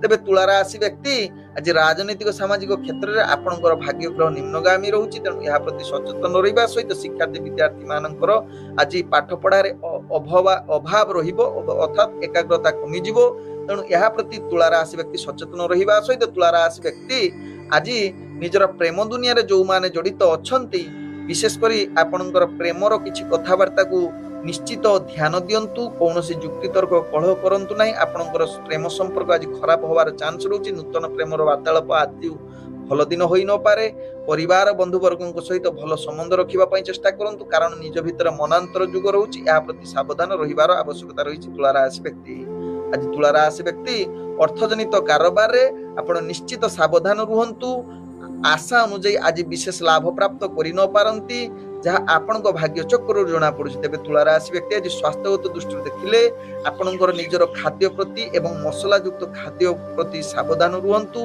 Speaker 1: ତେବେ ତୁଳା ରାଶି ବ୍ୟକ୍ତି ଆଜି ରାଜନୈତିକ ସାମାଜିକ କ୍ଷେତ୍ରରେ ଆପଣଙ୍କର ଭାଗ୍ୟ ଗ୍ରହ ନିମ୍ନଗାମୀ ରହୁଛି। ତେଣୁ ଏହା ପ୍ରତି ସଚେତନ ରହିବା ସହିତ ଶିକ୍ଷାର୍ଥୀ ବିଦ୍ୟାର୍ଥୀ ମାନଙ୍କର ଆଜି ପାଠ ପଢାରେ ଅଭାବ ରହିବ, ଅର୍ଥାତ୍ ଏକାଗ୍ରତା କମିଯିବ। ତେଣୁ ଏହା ପ୍ରତି ତୁଳା ରାଶି ବ୍ୟକ୍ତି ସଚେତନ ରହିବା ସହିତ ତୁଳା ରାଶି ବ୍ୟକ୍ତି ଆଜି ନିଜର ପ୍ରେମ ଦୁନିଆରେ ଯୋଉମାନେ ଜଡିତ ଅଛନ୍ତି, ବିଶେଷ କରି ଆପଣଙ୍କର ପ୍ରେମର କିଛି କଥାବାର୍ତ୍ତାକୁ ନିଶ୍ଚିତ ଧ୍ୟାନ ଦିଅନ୍ତୁ। କୌଣସି ଯୁକ୍ତିତର୍କ କଳହ କରନ୍ତୁ ନାହିଁ। ଆପଣଙ୍କର ପ୍ରେମ ସମ୍ପର୍କ ଆଜି ଖରାପ ହବାର ଚାନ୍ସ ରହୁଛି। ନୂତନ ପ୍ରେମର ବାର୍ତ୍ତାଳାପ ଆଜି ଭଲ ଦିନ ହୋଇନପାରେ। ପରିବାର ବନ୍ଧୁବର୍ଗଙ୍କ ସହିତ ଭଲ ସମ୍ବନ୍ଧ ରଖିବା ପାଇଁ ଚେଷ୍ଟା କରନ୍ତୁ, କାରଣ ନିଜ ଭିତରେ ମନାନ୍ତର ଯୁଗ ରହୁଛି। ଏହା ପ୍ରତି ସାବଧାନ ରହିବାର ଆବଶ୍ୟକତା ରହିଛି ତୁଳା ରାଶି ବ୍ୟକ୍ତି। ଆଜି ତୁଳା ରାଶି ବ୍ୟକ୍ତି ଅର୍ଥଜନିତ କାରବାରରେ ଆପଣ ନିଶ୍ଚିତ ସାବଧାନ ରୁହନ୍ତୁ। ଆଶା ଅନୁଯାୟୀ ଆଜି ବିଶେଷ ଲାଭ ପ୍ରାପ୍ତ କରି ନ ପାରନ୍ତି, ଯାହା ଆପଣଙ୍କ ଭାଗ୍ୟ ଚକ୍ରରୁ ଜଣା ପଡୁଛି। ତେବେ ତୁଳା ରାଶି ବ୍ୟକ୍ତି ଆଜି ସ୍ୱାସ୍ଥ୍ୟଗତ ଦୃଷ୍ଟିରୁ ଦେଖିଲେ ଆପଣଙ୍କର ନିଜର ଖାଦ୍ୟ ପ୍ରତି ଏବଂ ମସଲା ଯୁକ୍ତ ଖାଦ୍ୟ ପ୍ରତି ସାବଧାନ ରୁହନ୍ତୁ।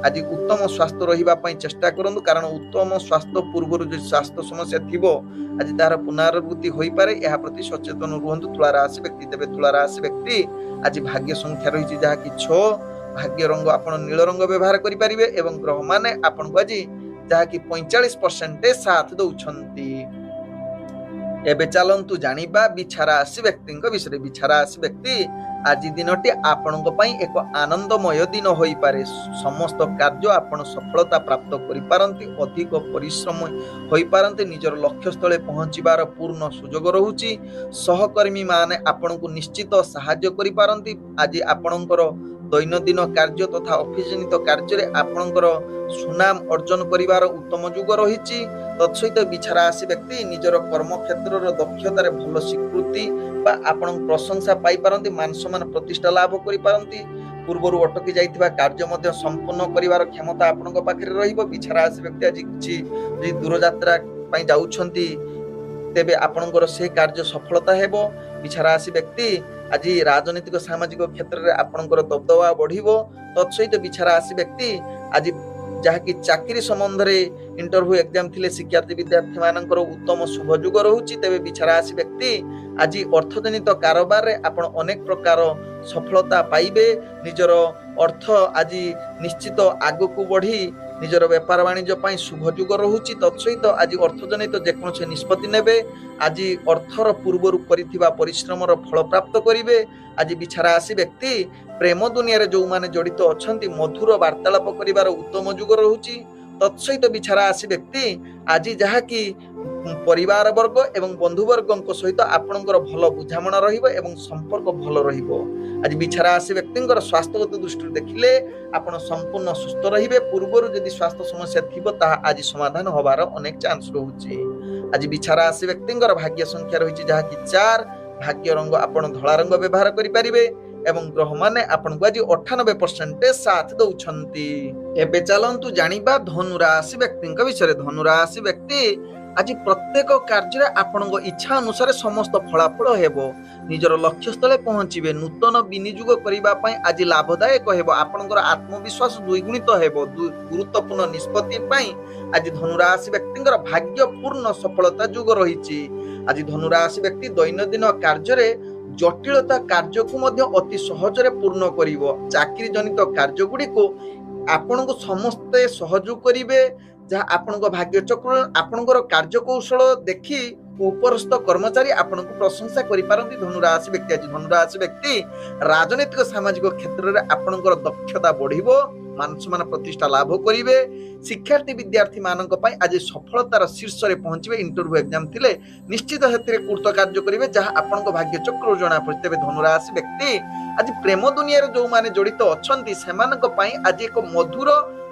Speaker 1: ଆଜି ଉତ୍ତମ ସ୍ୱାସ୍ଥ୍ୟ ରହିବା ପାଇଁ ଚେଷ୍ଟା କରନ୍ତୁ, କାରଣ ଉତ୍ତମ ସ୍ୱାସ୍ଥ୍ୟ ପୂର୍ବରୁ ଯଦି ସ୍ୱାସ୍ଥ୍ୟ ସମସ୍ୟା ଥିବ ଆଜି ତାହାର ପୁନରାବୃତ୍ତି ହୋଇପାରେ। ଏହା ପ୍ରତି ସଚେତନ ରୁହନ୍ତୁ ତୁଳା ରାଶି ବ୍ୟକ୍ତି। ତେବେ ତୁଳା ରାଶି ବ୍ୟକ୍ତି ଆଜି ଭାଗ୍ୟ ସଂଖ୍ୟା ରହିଛି ଯାହାକି 6, ଭାଗ୍ୟ ରଙ୍ଗ ଆପଣ ନୀଳ ରଙ୍ଗ ବ୍ୟବହାର କରିପାରିବେ ଏବଂ ଗ୍ରହମାନେ ଆପଣଙ୍କୁ ଆଜି ଯାହାକି 45% ସାଥ ଦଉଛନ୍ତି। ଏବେ ଚାଲନ୍ତୁ ଜାଣିବା ବିଛା ରାଶି ବ୍ୟକ୍ତିଙ୍କ ବିଷୟରେ। ବିଛା ରାଶି ବ୍ୟକ୍ତି ଆଜି ଦିନଟି ଆପଣଙ୍କ ପାଇଁ ଏକ ଆନନ୍ଦମୟ ଦିନ ହୋଇପାରେ। ସମସ୍ତ କାର୍ଯ୍ୟ ଆପଣ ସଫଳତା ପ୍ରାପ୍ତ କରିପାରନ୍ତି, ଅଧିକ ପରିଶ୍ରମ ହୋଇପାରନ୍ତି, ନିଜର ଲକ୍ଷ୍ୟସ୍ଥଳେ ପହଞ୍ଚିବାର ପୂର୍ଣ୍ଣ ସୁଯୋଗ ରହୁଛି। ସହକର୍ମୀ ମାନେ ଆପଣଙ୍କୁ ନିଶ୍ଚିତ ସାହାଯ୍ୟ କରିପାରନ୍ତି। ଆଜି ଆପଣଙ୍କର ଦୈନନ୍ଦିନ କାର୍ଯ୍ୟ ତଥା ଅଫିସ ଜନିତ କାର୍ଯ୍ୟରେ ଆପଣଙ୍କର ସୁନାମ ଅର୍ଜନ କରିବାର ଉତ୍ତମ ଯୁଗ ରହିଛି। ତତ୍ସହିତ ବିଛା ରାଶି ବ୍ୟକ୍ତି ନିଜର କର୍ମକ୍ଷେତ୍ରର ଦକ୍ଷତାରେ ଭଲ ସ୍ୱୀକୃତି ବା ଆପଣ ପ୍ରଶଂସା ପାଇପାରନ୍ତି, ମାନ ସମ୍ମାନ ପ୍ରତିଷ୍ଠା ଲାଭ କରିପାରନ୍ତି। ପୂର୍ବରୁ ଅଟକି ଯାଇଥିବା କାର୍ଯ୍ୟ ମଧ୍ୟ ସମ୍ପୂର୍ଣ୍ଣ କରିବାର କ୍ଷମତା ଆପଣଙ୍କ ପାଖରେ ରହିବ। ବିଛା ରାଶି ବ୍ୟକ୍ତି ଆଜି କିଛି ଯଦି ଦୂରଯାତ୍ରା ପାଇଁ ଯାଉଛନ୍ତି ତେବେ ଆପଣଙ୍କର ସେ କାର୍ଯ୍ୟ ସଫଳତା ହେବ। ବିଛା ରାଶି ବ୍ୟକ୍ତି ଆଜି ରାଜନୈତିକ ସାମାଜିକ କ୍ଷେତ୍ରରେ ଆପଣଙ୍କର ଦବଦବା ବଢିବ। ତତ୍ସହିତ ବିଛା ରାଶି ବ୍ୟକ୍ତି ଆଜି ଯାହାକି ଚାକିରି ସମ୍ବନ୍ଧରେ ଇଣ୍ଟରଭ୍ୟୁ ଏକ୍ଜାମ ଥିଲେ ଶିକ୍ଷାର୍ଥୀ ବିଦ୍ୟାର୍ଥୀ ମାନଙ୍କର ଉତ୍ତମ ଶୁଭ ଯୁଗ ରହୁଛି। ତେବେ ବିଛା ରାଶି ବ୍ୟକ୍ତି ଆଜି ଅର୍ଥଜନିତ କାରବାରରେ ଆପଣ ଅନେକ ପ୍ରକାର ସଫଳତା ପାଇବେ। ନିଜର ଅର୍ଥ ଆଜି ନିଶ୍ଚିତ ଆଗକୁ ବଢି ନିଜର ବେପାର ବାଣିଜ୍ୟ ପାଇଁ ଶୁଭ ଯୁଗ ରହୁଛି। ତତ୍ସହିତ ଆଜି ଅର୍ଥଜନିତ ଯେକୌଣସି ନିଷ୍ପତ୍ତି ନେବେ ଆଜି ଅର୍ଥର ପୂର୍ବରୁ କରିଥିବା ପରିଶ୍ରମର ଫଳ ପ୍ରାପ୍ତ କରିବେ। ଆଜି ବିଛା ରାଶି ବ୍ୟକ୍ତି ପ୍ରେମ ଦୁନିଆରେ ଯୋଉମାନେ ଜଡିତ ଅଛନ୍ତି ମଧୁର ବାର୍ତ୍ତାଳାପ କରିବାର ଉତ୍ତମ ଯୁଗ ରହୁଛି। ତତ୍ସହିତ ବିଛା ରାଶି ବ୍ୟକ୍ତି ଆଜି ଯାହାକି ପରିବାର ବର୍ଗ ଏବଂ ବନ୍ଧୁବର୍ଗଙ୍କ ସହିତ ଆପଣଙ୍କର ଭଲ ବୁଝାମଣା ରହିବ ଏବଂ ସମ୍ପର୍କ ଭଲ ରହିବ। ଆଜି ବିଛା ରାଶି ବ୍ୟକ୍ତିଙ୍କର ସ୍ୱାସ୍ଥ୍ୟଗତ ଦୃଷ୍ଟିରୁ ଦେଖିଲେ ଆପଣ ସମ୍ପୂର୍ଣ୍ଣ ସୁସ୍ଥ ରହିବେ। ପୂର୍ବରୁ ଯଦି ସ୍ୱାସ୍ଥ୍ୟ ସମସ୍ୟା ଥିବ ତାହା ଆଜି ସମାଧାନ ହବାର ଅନେକ ଚାନ୍ସ ରହୁଛି। ଆଜି ବିଛା ରାଶି ବ୍ୟକ୍ତିଙ୍କର ଭାଗ୍ୟ ସଂଖ୍ୟା ରହିଛି ଯାହାକି 4, ଭାଗ୍ୟ ରଙ୍ଗ ଆପଣ ଧଳା ରଙ୍ଗ ବ୍ୟବହାର କରିପାରିବେ ଏବଂ ଗ୍ରହମାନେ ଆପଣଙ୍କୁ ଆଜି 98% ସାଥ ଦଉଛନ୍ତି। ଏବେ ଚାଲନ୍ତୁ ଜାଣିବା ଧନୁ ରାଶି ବ୍ୟକ୍ତିଙ୍କ ବିଷୟରେ। ଧନୁ ରାଶି ବ୍ୟକ୍ତି ଆଜି ପ୍ରତ୍ୟେକ କାର୍ଯ୍ୟରେ ଆପଣଙ୍କ ଇଚ୍ଛା ଅନୁସାରେ ସମସ୍ତ ଫଳାଫଳ ହେବ। ନିଜର ଲକ୍ଷ୍ୟସ୍ଥଳେ ପହଞ୍ଚିବେ। ନୂତନ ବିନିଯୋଗ କରିବା ପାଇଁ ଆଜି ଲାଭଦାୟକ ହେବ। ଆପଣଙ୍କର ଆତ୍ମବିଶ୍ୱାସ ଦ୍ୱିଗୁଣିତ ହେବ। ଗୁରୁତ୍ୱପୂର୍ଣ୍ଣ ନିଷ୍ପତ୍ତି ପାଇଁ ଆଜି ଧନୁ ରାଶି ବ୍ୟକ୍ତିଙ୍କର ଭାଗ୍ୟପୂର୍ଣ୍ଣ ସଫଳତା ଯୁଗ ରହିଛି। ଆଜି ଧନୁ ରାଶି ବ୍ୟକ୍ତି ଦୈନନ୍ଦିନ କାର୍ଯ୍ୟରେ ଜଟିଳତା କାର୍ଯ୍ୟକୁ ମଧ୍ୟ ଅତି ସହଜରେ ପୂର୍ଣ୍ଣ କରିବ। ଚାକିରି ଜନିତ କାର୍ଯ୍ୟଗୁଡ଼ିକୁ ଆପଣଙ୍କୁ ସମସ୍ତେ ସହଯୋଗ କରିବେ, जहाँ आपणको भाग्य चक्र आपणकर कार्यकौशल देखि उपरस्थ कर्मचारी आपण को प्रशंसा करि पारंती। धनुराशि व्यक्ति आज धनुराशि व्यक्ति राजनीतिक सामाजिक क्षेत्र में आपणकर दक्षता बढ़िबो, मान सम्मान प्रतिष्ठा लाभ करिवे। शिक्षार्थी विद्यार्थी मानक पई आज सफलतार शीर्ष रे पहुंचबे। इंटरव्यू एग्जाम थिले निश्चित हेतु कृत कार्य करिवे जहाँ आपणको भाग्य चक्र जणा पड़ते। धनुराशि व्यक्ति आज प्रेम दुनिया जो माने जड़ित अछंती सेमानक पई आज एक मधुर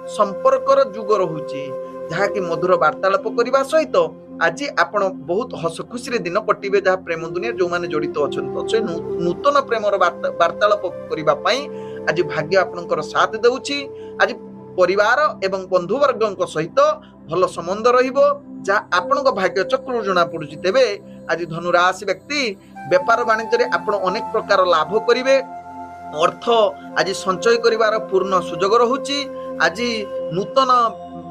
Speaker 1: संपर्कर जुग रहुची, जहाँ कि मधुर वार्तालाप करने सहित आज आपण बहुत हस खुशी दिन कटिबे। जहाँ प्रेम दुनिया जो माने जड़ित अच्छा नूतन प्रेमर वार्तालाप करने आज भाग्य आपणकर साथ देउची। आज परिवार एवं बंधुवर्ग सहित भल संबंध रहिबो, जहाँ आपणको भाग्य चक्र जना पड़ुची। तेबे आज धनुराशि व्यक्ति व्यापार वाणिज्य आपण अनेक प्रकार लाभ करिवे। अर्थ आज संचय करिवार पूर्ण सुजोग रहुची। आज नूतन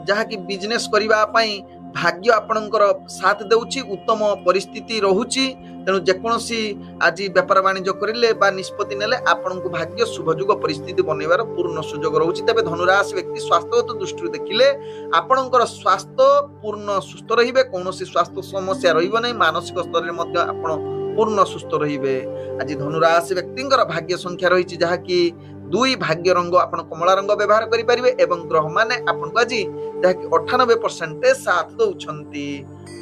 Speaker 1: जहाँ कि बिजनेस करिबा पई भाग्य आपणकर साथ देउची, उत्तम परिस्थिति रहुची। तेणु जेकोसी आज व्यापार वाणिज्य करिले बा निष्पत्ति नेले आपणको भाग्य शुभजुग परिस्थिति बनैबार पूर्ण सुजोग रहुची। तबे धनुराशि व्यक्ति स्वास्थ्यगत दृष्टि देखिले आपणकर स्वास्थ्य पूर्ण सुस्थ रहिबे, कोनोसी स्वास्थ्य समस्या रहिबो नै। मानसिक स्तर रे मध्ये आपण पूर्ण सुस्थ रहिबे। आज धनुराशि व्यक्तिंकर भाग्य संख्या रहिची जहाँ कि 2 भाग्य रंग आपण कमला रंग व्यवहार करि परिबे एवं ग्रह माने आपण को आज जहाँ कि 98% साथ दउछंती।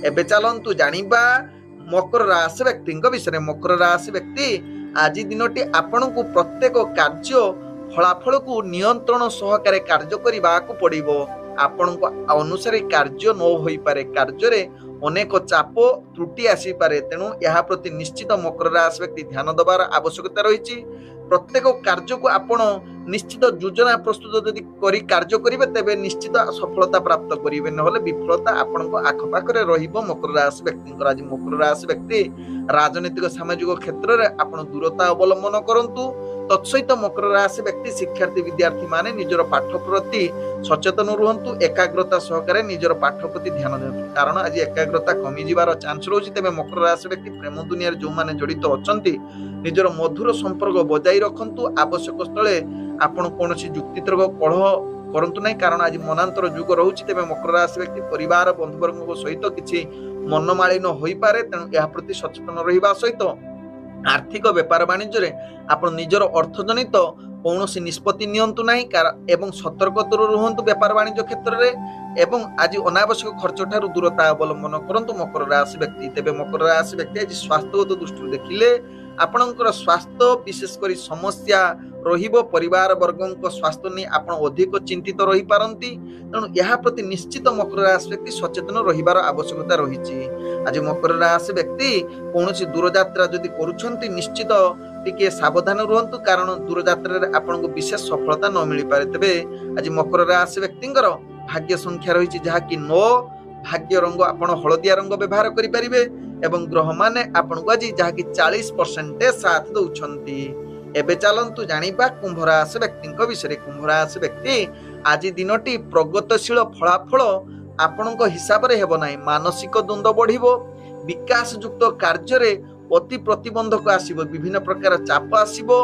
Speaker 1: एबे चलंतु जानिबा मकर राशि व्यक्तिंक विषय। मकर राशि व्यक्ति आज दिनटी आपण को प्रत्येक कार्य फलाफल को नियंत्रण सहकारे कार्य करबा को पड़िबो। आपण को अनुसार कार्य न होई पारे, कार्य रे अनेक चाप त्रुटि आसी पारे। तेणु यह प्रति निश्चित मकर राशि व्यक्ति ध्यान देवार आवश्यकता रही। प्रत्येक कार्य को आपण निश्चित योजना प्रस्तुत यदि करी कार्य करिवे तेबे निश्चित सफलता प्राप्त करिवे, नहले विफलता आपनको आखपाखरे रहिबो। मकर राशि व्यक्ति आज मकर राशि व्यक्ति राजनीतिक सामाजिक क्षेत्र में आपण दूरता अवलंबन करंतु। तत्सहित मकर राशि व्यक्ति शिक्षार्थी विद्यार्थी माने निजर पाठ प्रति सचेतन रुहंतु, एकाग्रता सहकारे निजर पाठ प्रति ध्यान देंतु, कारण आज एकाग्रता कमी जिबार चांस रहुछि। तेबे मकर राशि व्यक्ति प्रेम दुनिया जो माने जड़ित अछंती निजर मधुर संपर्क बजाई रखंतु। आवश्यक स्थले आपण कोनोसी युक्तितर्क कलह करंतु नै, कारण आज मनांतर जुग रहुछि। तेबे मकर राशि व्यक्ति परिवार बंधुवर्ग सहित किछि मनमालिन होई पारे। तेणु या प्रति सचेतन रहिबा सहित आर्थिक व्यापार वाणिज्य आपण निजर अर्थजनित कौनसी निष्पत्ति नियंतु नाही एवं सतर्कता रुहंतु व्यापार वाणिज्य क्षेत्र में एवं आज अनावश्यक खर्च ठारू दूरता अवलंबन करंतु मकर राशि व्यक्ति। तेबे मकर राशि व्यक्ति आज स्वास्थ्यगत दृष्टि देखिले आपणकर स्वास्थ्य विशेषकर समस्या रहिबो। परिवार वर्गक स्वास्थ्य नहीं आपण अधिक चिंतित रही पारंती। तेणु यह प्रति निश्चित मकर राशि व्यक्ति सचेतन रहिबार आवश्यकता रही। आज मकर राशि व्यक्ति कौनसी दूरयात्रा यदि करूछंती निश्चित टिके सावधान रुहंतु, कारण दूरयात्रा रे आपनको विशेष सफलता न मिली पारे। तेबे आज मकर राशि व्यक्तिंकर भाग्य संख्या रही जहाँ कि 9 भाग्य रंग आपण हलदिया रंग व्यवहार करि परिबे एवं ग्रह माने आपनको आज जहाँ कि 40% साथ दउछंती। एबे चलंतु जानिबा कुंभ राशि व्यक्तिंक विषय। कुंभ राशि व्यक्ति आज दिनटी प्रगतिशील फलाफल आपणक हिसाब रे हेबो नाही। मानसिक द्वंद्व बढ़िबो, विकास युक्त कार्य रे अति प्रतिबंधक आसीबो, विभिन्न प्रकार चाप आसीबो।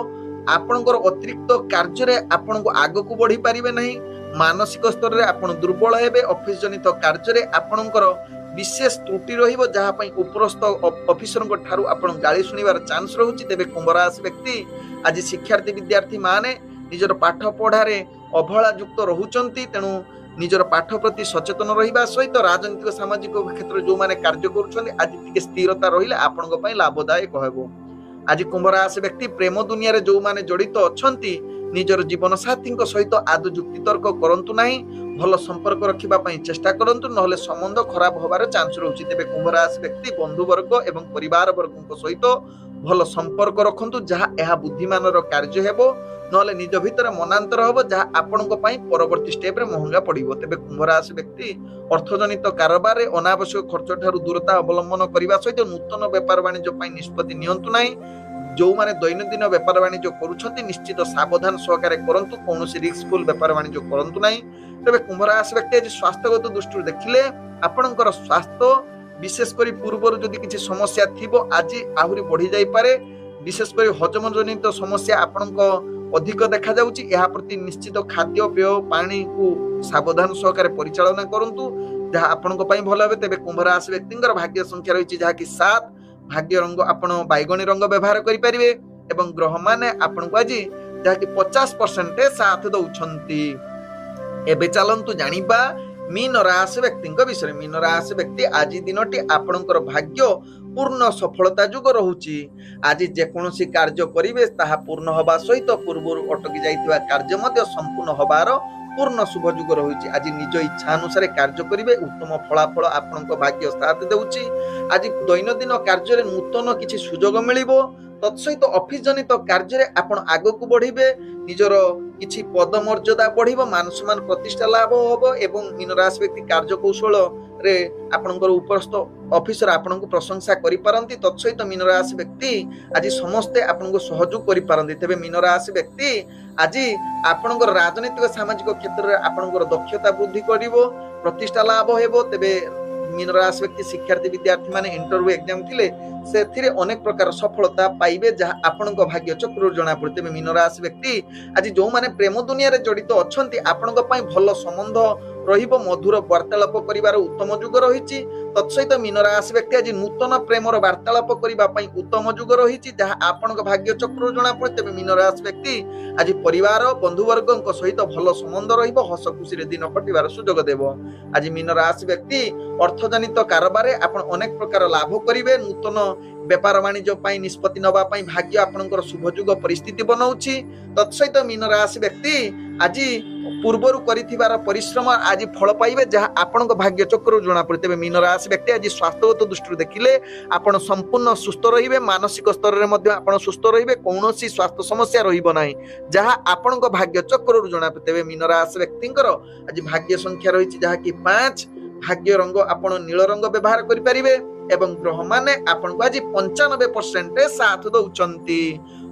Speaker 1: आपणकर अतिरिक्त कार्य रे आपणको आगो को बढ़ी पारिबे नाही। मानसिक स्तर रे आपण दुर्बल हेबे। ऑफिस जनित कार्य रे आपणकर विशेष त्रुटि रहिबो, जहाँ पई उपरस्थ ऑफिसर को ठारू आपण गाली सुनिबार चांस रहुछि। तेबे कुंभ राशि व्यक्ति आज शिक्षार्थी विद्यार्थी माने निजर पाठ पढ़ारे अवहेला युक्त रहुचंती। तेणु निजर पाठ प्रति सचेतन रहिबा सहित राजनीतिक सामाजिक क्षेत्र जो माने कार्य करूछंती आज टिके स्थिरता रहिला आपणको पई लाभदायक हेबो। आज कुंभ राशि व्यक्ति प्रेम दुनिया रे जो माने जड़ित अछंती निजर जीवन साथी सहित आदु युक्ति तर्क करंतु नाही। भल संपर्क रखिबा पई चेष्टा करंतु, नहले संबंध खराब होबार चांस रहुछि। तेबे कुंभ राशि व्यक्ति बंधु वर्ग एवं परिवार वर्ग सहित भल संपर्क रखंतु, जहाँ यह बुद्धिमानर कार्य हेबो, नहले निज भितर मनांतर हेबो, जहाँ आपणको पई परवर्ती स्टेप रे महंगा पड़िबो। तेबे कुंभ राशि व्यक्ति अर्थजनित कारोबार रे अनावश्यक खर्च ठारू दूरता अवलंबन करबा सहित नूतन व्यापार वाणिज्य पई निष्पत्ति नियंतु नाही। जो माने दैनंदिन व्यापार वाणिज्य करूछंती निश्चित सावधान सहकारे करंतु, कौनसी रिस्कफुल व्यापार वाणिज्य करंतु नाही। तेबे कुंभ राशि व्यक्ति आज स्वास्थ्यगत दृष्टि देखिले आपणकर स्वास्थ्य विशेषकर पूर्व जदि किसी समस्या थिबो आज आहुरी बढ़ी जाई पारे। विशेषकर हजम जनित समस्या आपणक अधिक देखा जाउची एहा प्रति निश्चित खाद्य पेय पानी को सावधान सहकारे परिचालना करंतु जहाँ आपनको पई भलो हेबे। तेबे कुंभ राशि व्यक्तिंकर भाग्य संख्या रहिछि जहाँ कि 7 भाग्य रंग आपण बैगणी रंग व्यवहार करि परिबे एवं ग्रह माने आपनको आज जहाँ कि 50% साथ दउछंती। एबे चलंतु जानिबा मीन राशि व्यक्तिंक विषय। मीन राशि व्यक्ति आज दिनटी आपणकर भाग्य पूर्ण सफलता जुग रहुची। आज जेकोसी कार्य करिवे ताहा पूर्ण हवा सहित पूर्व अटकी जाइथिबा कार्य मध्य संपूर्ण हबार पूर्ण शुभ जुग रहुची। आज निज इच्छा अनुसार कार्य करिवे उत्तम फलाफल आपणक भाग्य साथ देउची। आज दैनंदिन कार्य रे नूतन किछि सुजोग मिलिबो। तत्सहित ऑफिस जनित कार्य आपण आग को बढ़िबे निजर किछि पद मर्यादा बढ़िबो मान सम्मान प्रतिष्ठा लाभ होबो एवं मीन राशि व्यक्ति कार्य कौशल रे आपणकर उपरस्थ ऑफिसर आपणको प्रशंसा करि पारंती। तत्सहित मीन राशि व्यक्ति आज समस्ते आपणको सहयोग करि पारंती। तबे मीन राशि व्यक्ति आज आपणकर राजनीतिक सामाजिक क्षेत्र रे आपणकर दक्षता वृद्धि करिवो प्रतिष्ठा लाभ हेबो। तबे मीन राशि व्यक्ति शिक्षार्थी विद्यार्थी माने इंटरव्यू एग्जाम थिले से अनेक प्रकार सफलता पाइबे जहाँ आपणक भाग्य चक्र जना पड़े। तेज मीन राशि व्यक्ति आज जो माने प्रेम दुनिया रे जड़ित अच्छी आपणक पई भल संबंध रहिबो मधुर वार्तालाप करिवार उत्तम जुग रहिछि। तत्सहित मीन राशि व्यक्ति आज नूतन प्रेमर वार्तालाप करिबा पई उत्तम जुग रहिछि जहाँ आपणक भाग्य चक्र जना पड़े। तेज मीन राशि व्यक्ति आज परिवार बंधुवर्गक सहित भल संबंध रहिबो हस खुशी रे दिन कटिवार सुजोग देबो। आज मीन राशि व्यक्ति अर्थजनित कारोबार आपण अनेक प्रकार लाभ करिवे। नूतन व्यापार वाणिज्य पई निष्पत्ति नबा पई भाग्य आपणकर शुभ जुग परिस्थिति बनाउछि। तत्सहित मीन राशि व्यक्ति आज पूर्वरु करिथिबार परिश्रम आज फल पाइबे जहाँ आपणक भाग्य चक्र जना पड़े। तेबे मीन राशि व्यक्ति आज स्वास्थ्यगत दृष्टि देखिले आपण संपूर्ण सुस्थ रहिबे मानसिक स्तर रे मध्ये आपण सुस्थ रहिबे कौनसी स्वास्थ्य समस्या रहिबो नाही जहाँ आपणक भाग्य चक्र जना पड़े। तेबे मीन राशि व्यक्तिंकर आज भाग्य संख्या रहिछि जहाँ कि 5 भाग्य रंग आपण नील रंग व्यवहार करि परिबे एवं ग्रह माने आपण को आज 95% साथ दउचंती।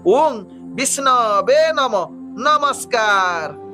Speaker 1: ओम विष्णवे नमः। नमस्कार।